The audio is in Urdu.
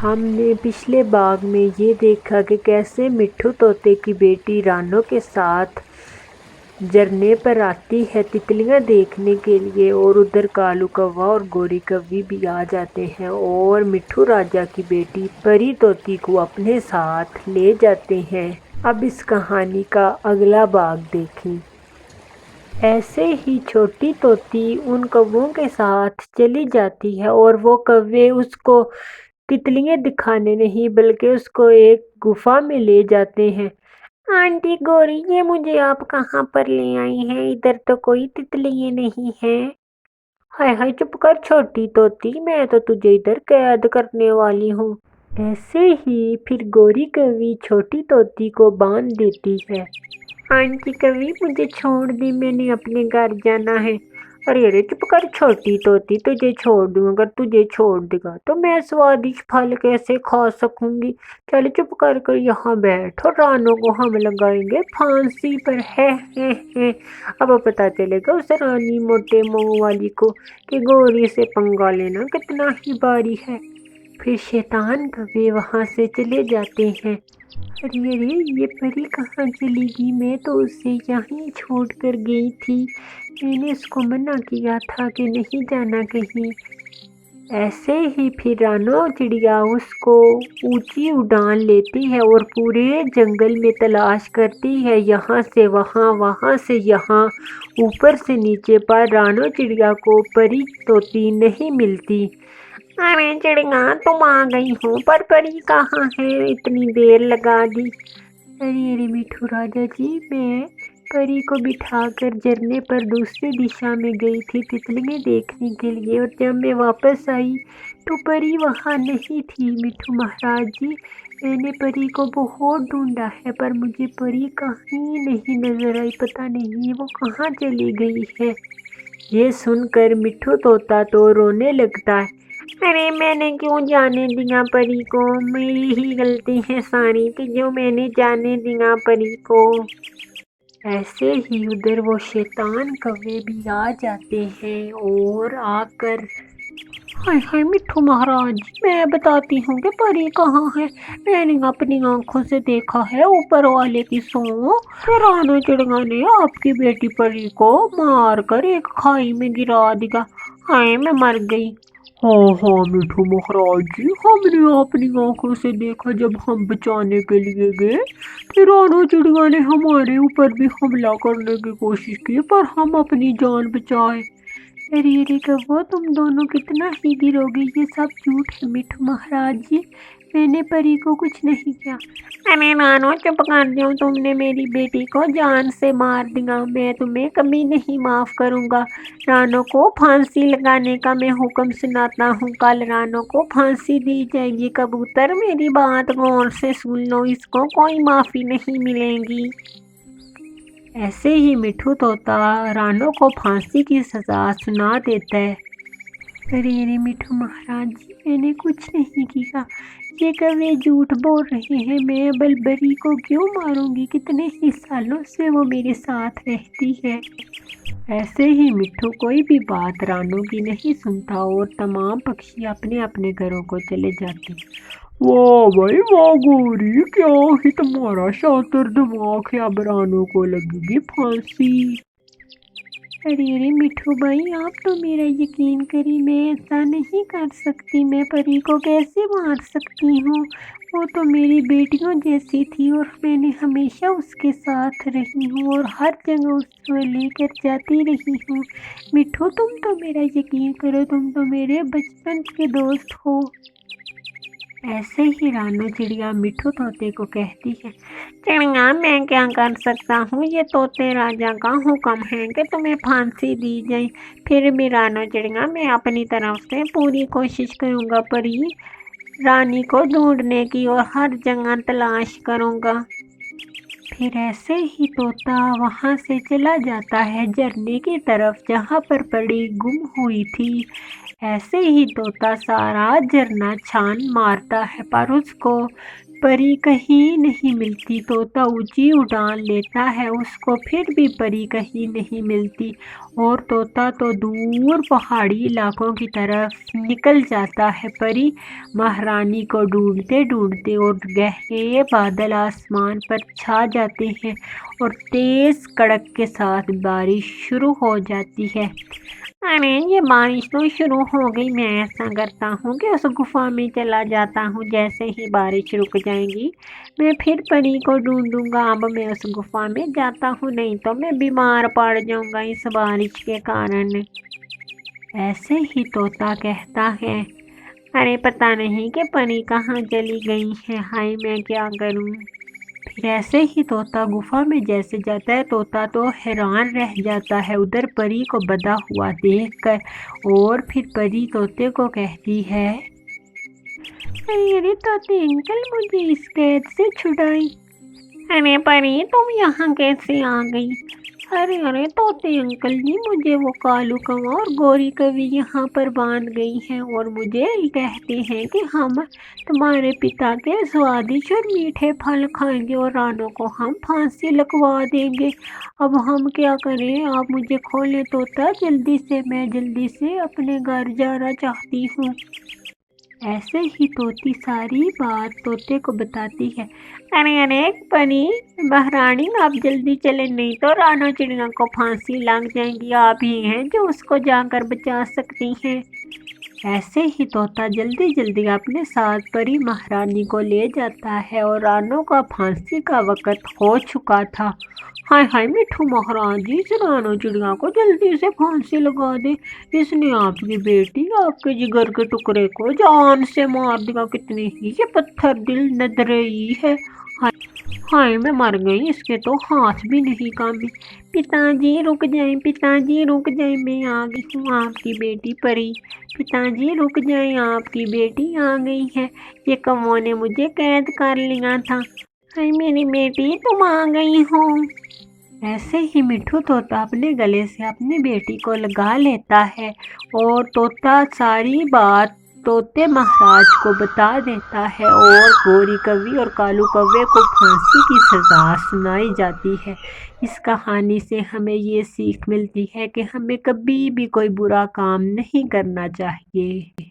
ہم نے پچھلے باغ میں یہ دیکھا کہ کیسے مٹھو طوطے کی بیٹی رانو کے ساتھ جھرنے پر آتی ہے تتلیاں دیکھنے کے لیے، اور ادھر کالو کوا اور گوری کوی بھی آ جاتے ہیں اور مٹھو راجا کی بیٹی پری طوطی کو اپنے ساتھ لے جاتے ہیں۔ اب اس کہانی کا اگلا باغ دیکھیں۔ ایسے ہی چھوٹی طوطی ان کووں کے ساتھ چلی جاتی ہے اور وہ کوے اس کو تتلیاں دکھانے نہیں بلکہ اس کو ایک گفا میں لے جاتے ہیں۔ آنٹی گوری، یہ مجھے آپ کہاں پر لے آئی ہیں؟ ادھر تو کوئی تتلیاں نہیں ہیں۔ ہائے ہائے، چپ کر چھوٹی طوطی، میں تو تجھے ادھر قید کرنے والی ہوں۔ ایسے ہی پھر گوری کوی چھوٹی طوطی کو باندھ دیتی ہے۔ آنٹی کوی، مجھے چھوڑ دی، میں نے اپنے گھر جانا ہے۔ ارے ارے، چپ کر چھوٹی طوطی، تجھے چھوڑ دوں، اگر تجھے چھوڑ دے گا تو میں سوادش پھل کیسے کھا سکوں گی؟ چل چپ کر یہاں بیٹھ، اور رانو کو ہم لگائیں گے پھانسی پر۔ ہے۔ اب پتہ چلے گا اس رانی موٹے منہ والی کو کہ گوری سے پنگا لینا کتنا ہی بھاری ہے۔ پھر شیطان کوے وہاں سے چلے جاتے ہیں۔ ارے ارے، یہ پری کہاں چلی گئی؟ میں تو اسے یہیں چھوڑ کر گئی تھی، میں نے اس کو منع کیا تھا کہ نہیں جانا کہیں۔ ایسے ہی پھر رانو چڑیا اس کو اونچی اڑان لیتی ہے اور پورے جنگل میں تلاش کرتی ہے، یہاں سے وہاں، وہاں سے یہاں، اوپر سے نیچے، پر رانو چڑیا کو پری طوطی نہیں ملتی۔ ارے چڑیا، تم آ گئی ہو، پر پری کہاں ہے؟ اتنی دیر لگا دی۔ ارے ارے مٹھو راجا جی، میں پری کو بٹھا کر جھرنے پر دوسری دشا میں گئی تھی تتلیاں دیکھنے کے لیے، اور جب میں واپس آئی تو پری وہاں نہیں تھی۔ مٹھو مہاراج جی، میں نے پری کو بہت ڈھونڈا ہے، پر مجھے پری کہیں نہیں نظر آئی، پتہ نہیں وہ کہاں چلی گئی ہے۔ یہ سن کر مٹھو طوطا تو رونے لگتا ہے۔ ارے میں نے کیوں جانے دیا پری کو؟ میری ہی غلطی ہے ساری کہ جو میں نے جانے دیا پری کو۔ ایسے ہی ادھر وہ شیطان کوے بھی آ جاتے ہیں اور آ کر، ہائے ہائے مٹھو مہاراج جی، میں بتاتی ہوں کہ پری کہاں ہے۔ میں نے اپنی آنکھوں سے دیکھا ہے، اوپر والے کی سو کہ رانو چڑیا نے آپ کی بیٹی پری کو مار کر ایک کھائی میں گرا دیا۔ ہائے، میں مر گئی۔ ہاں ہاں مٹھو مہاراج جی، ہم نے اپنی آنکھوں سے دیکھا، جب ہم بچانے کے لیے گئے کہ رانو چڑیا نے ہمارے اوپر بھی حملہ کرنے کی کوشش کی، پر ہم اپنی جان بچائے۔ ارے ارے کہو، تم دونوں کتنا ہی گرو گے، یہ سب جھوٹ ہے مٹھو مہاراج جی، میں نے پری کو کچھ نہیں کیا۔ ارے رانو، چپ کر جاؤ، تم نے میری بیٹی کو جان سے مار دیا، میں تمہیں کبھی نہیں معاف کروں گا۔ رانو کو پھانسی لگانے کا میں حکم سناتا ہوں، کل رانو کو پھانسی دی جائے گی۔ کبوتر، میری بات غور سے سن لو، اس کو کوئی معافی نہیں ملے گی۔ ایسے ہی مٹھو طوطا رانو کو پھانسی کی سزا سنا دیتا ہے۔ ارے ارے مٹھو مہاراج جی، میں نے کچھ نہیں کیا، یہ کوے جھوٹ بول رہے ہیں، میں بلبری کو کیوں ماروں گی؟ کتنے ہی سالوں سے وہ میرے ساتھ رہتی ہے۔ ایسے ہی مٹھو کوئی بھی بات رانو کی نہیں سنتا اور تمام پکشی اپنے اپنے گھروں کو چلے جاتے ہیں۔ واہ بھائی واہ گوری، کیا ہی تمہارا شاطر دماغ ہے، اب رانو کو لگے گی پھانسی۔ ارے ارے مٹھو بھائی، آپ تو میرا یقین کریں، میں ایسا نہیں کر سکتی، میں پری کو کیسے مار سکتی ہوں؟ وہ تو میری بیٹیوں جیسی تھی اور میں نے ہمیشہ اس کے ساتھ رہی ہوں اور ہر جگہ اس کو لے کر جاتی رہی ہوں۔ مٹھو، تم تو میرا یقین کرو، تم تو میرے بچپن کے دوست ہو۔ ایسے ہی رانو چڑیا مٹھو طوطے کو کہتی ہے، چڑیا، میں کیا کر سکتا ہوں، یہ طوطے راجا کا حکم ہے کہ تمہیں پھانسی دی جائے۔ پھر بھی رانو چڑیا، میں اپنی طرف سے پوری کوشش کروں گا پری رانی کو ڈھونڈنے کی، اور ہر جگہ تلاش کروں گا۔ پھر ایسے ہی طوطا وہاں سے چلا جاتا ہے جھرنے کی طرف جہاں پر پری گم ہوئی تھی۔ ایسے ہی طوطا سارا جھرنا چھان مارتا ہے، پر اس کو پری کہیں نہیں ملتی۔ طوطا اونچی اڑان لیتا ہے، اس کو پھر بھی پری کہیں نہیں ملتی، اور طوطا تو دور پہاڑی علاقوں کی طرف نکل جاتا ہے۔ پری مہارانی کو ڈھونڈتے ڈھونڈتے اور گہرے بادل آسمان پر چھا جاتے ہیں اور تیز کڑک کے ساتھ بارش شروع ہو جاتی ہے۔ ارے یہ بارش تو شروع ہو گئی، میں ایسا کرتا ہوں کہ اس گفا میں چلا جاتا ہوں، جیسے ہی بارش رک جائے گی میں پھر پری کو ڈھونڈوں گا۔ اب میں اس گفا میں جاتا ہوں، نہیں تو میں بیمار پڑ جاؤں گا اس بارش کے کارن۔ ایسے ہی طوطا کہتا ہے، ارے پتہ نہیں کہ پری کہاں چلی گئی ہے، ہائے میں کیا کروں۔ پھر ایسے ہی طوطا گفا میں جیسے جاتا ہے، طوطا تو حیران رہ جاتا ہے ادھر پری کو بندھا ہوا دیکھ کر، اور پھر پری طوطے کو کہتی ہے، ارے طوطے انکل مجھے اس قید سے چھڑائیں۔ ارے پری تم یہاں کیسے آ گئی؟ ارے طوطے انکل جی، مجھے وہ کالو کوا اور گوری کوی یہاں پر باندھ گئی ہیں اور مجھے کہتے ہیں کہ ہم تمہارے پتا کے سوادش اور میٹھے پھل کھائیں گے اور رانو کو ہم پھانسی لگوا دیں گے۔ اب ہم کیا کریں؟ آپ مجھے کھولیں طوطا جلدی سے، میں جلدی سے اپنے گھر جانا چاہتی ہوں۔ ایسے ہی طوطی ساری بات طوطے کو بتاتی ہے۔ ارے پری مہارانی آپ جلدی چلیں، نہیں تو رانو چڑیا کو پھانسی لگ جائے گی، آپ ہی ہیں جو اس کو جا کر بچا سکتی ہیں۔ ایسے ہی طوطا جلدی جلدی اپنے ساتھ پری مہارانی کو لے جاتا ہے اور رانو کا پھانسی کا وقت ہو چکا تھا۔ ہائے ہائے مٹھو مہاراج جی، اس رانو چڑیا کو جلدی سے پھانسی لگا دے، اس نے آپ کی بیٹی آپ کے جگر کے ٹکڑے کو جان سے مار دیا، کتنی ہی یہ پتھر دل ندرئی ہے، ہائے میں مر گئی، اس کے تو ہاتھ بھی نہیں کامی۔ پتا جی رک جائیں، پتا جی رک جائیں، میں آ گئی ہوں آپ کی بیٹی پری۔ پتا جی رک جائیں، آپ کی بیٹی آ گئی ہے، یہ کووں نے مجھے قید کر لیا تھا، ہائے میری بیٹی تم آ گئی ہو۔ ایسے ہی مٹھو طوطا اپنے گلے سے اپنی بیٹی کو لگا لیتا ہے اور طوطا ساری بات طوطے مہاراج کو بتا دیتا ہے اور گوری کوی اور کالو کوے کو پھانسی کی سزا سنائی جاتی ہے۔ اس کہانی سے ہمیں یہ سیکھ ملتی ہے کہ ہمیں کبھی بھی کوئی برا کام نہیں کرنا چاہیے۔